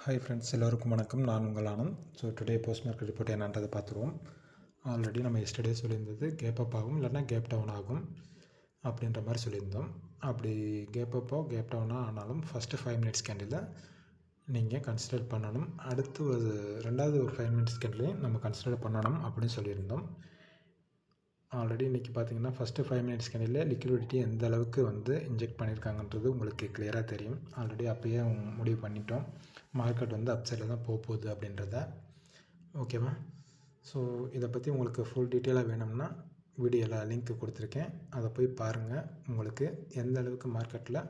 Hi friends, எல்லோருக்கும் வணக்கம். நான் உங்கள் Anand. So today post market report என்னன்றதை பார்த்துருவோம். ஆல்ரெடி நம்ம எஸ்டர்டே சொல்லியிருந்தது கேப் அப் ஆகும் இல்லைனா கேப் டவுன் ஆகும் அப்படின்ற மாதிரி சொல்லியிருந்தோம். அப்படி கேப் அப்போ கேப் டவுனாக ஆனாலும் ஃபஸ்ட்டு 5 மினிட்ஸ் கேண்டில் நீங்கள் கன்சிடர் பண்ணணும். அடுத்து ரெண்டாவது ஒரு 5 மினிட்ஸ் கேண்டிலையும் நம்ம கன்சிடர் பண்ணணும் அப்படின்னு சொல்லியிருந்தோம். ஆல்ரெடி இன்றைக்கி பார்த்தீங்கன்னா ஃபஸ்ட்டு 5 மினிட்ஸ் கேண்டில் லிக்விடிட்டி எந்த அளவுக்கு இன்ஜெக்ட் பண்ணியிருக்காங்கன்றது உங்களுக்கு கிளியராக தெரியும். ஆல்ரெடி அப்போயே முடிவு பண்ணிட்டோம், மார்க்கெட் அப்சைடில் தான் போகுது அப்படின்றத. ஓகேவா? ஸோ இதை பற்றி உங்களுக்கு ஃபுல் டீட்டெயிலாக வேணும்னா வீடியோவில் லிங்க் கொடுத்துருக்கேன், அதை போய் பாருங்கள். உங்களுக்கு எந்த அளவுக்கு மார்க்கெட்டில்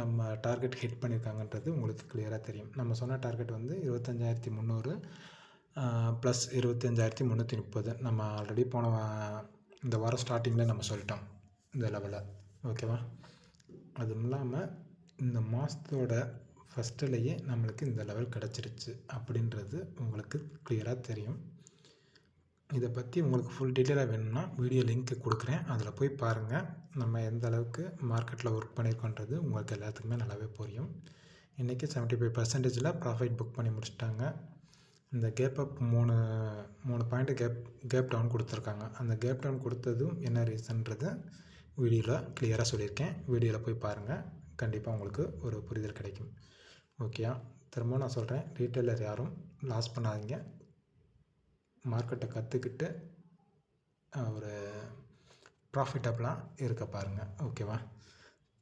நம்ம டார்கெட் ஹிட் பண்ணியிருக்காங்கன்றது உங்களுக்கு கிளியராக தெரியும். நம்ம சொன்ன டார்கெட் 25,300 ப்ளஸ் 25,330 நம்ம ஆல்ரெடி இந்த வாரம் ஸ்டார்டிங்கில் நம்ம சொல்லிட்டோம் இந்த லெவலில். ஓகேவா? அதுவும் இல்லாமல் இந்த மாதத்தோட ஃபஸ்ட்டுலேயே நம்மளுக்கு இந்த லெவல் கிடச்சிருச்சு அப்படின்றது உங்களுக்கு கிளியராக தெரியும். இதை பற்றி உங்களுக்கு ஃபுல் டீட்டெயிலாக வேணும்னா வீடியோ லிங்க் கொடுக்குறேன், அதில் போய் பாருங்கள். நம்ம எந்த அளவுக்கு மார்க்கெட்டில் ஒர்க் பண்ணியிருக்கோன்றது உங்களுக்கு எல்லாத்துக்குமே நல்லாவே புரியும். இன்றைக்கி 75% ப்ராஃபிட் புக் பண்ணி முடிச்சிட்டாங்க. இந்த கேப் அப் மூணு பாயிண்ட்டு கேப் டவுன் கொடுத்துருக்காங்க. அந்த கேப் டவுன் கொடுத்ததும் என்ன ரீசன்றது வீடியோவில் கிளியராக சொல்லியிருக்கேன். வீடியோவில் போய் பாருங்கள், கண்டிப்பாக உங்களுக்கு ஒரு புரிதல் கிடைக்கும். ஓகேயா? திரும்பவும் நான் சொல்கிறேன், ரீட்டைலர் யாரும் லாஸ் பண்ணாதீங்க. மார்க்கெட்டை கற்றுக்கிட்டு ஒரு ப்ராஃபிட்டபிளாக இருக்க பாருங்கள். ஓகேவா?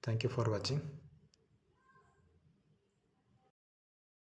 தேங்க்யூ ஃபார் வாட்சிங்.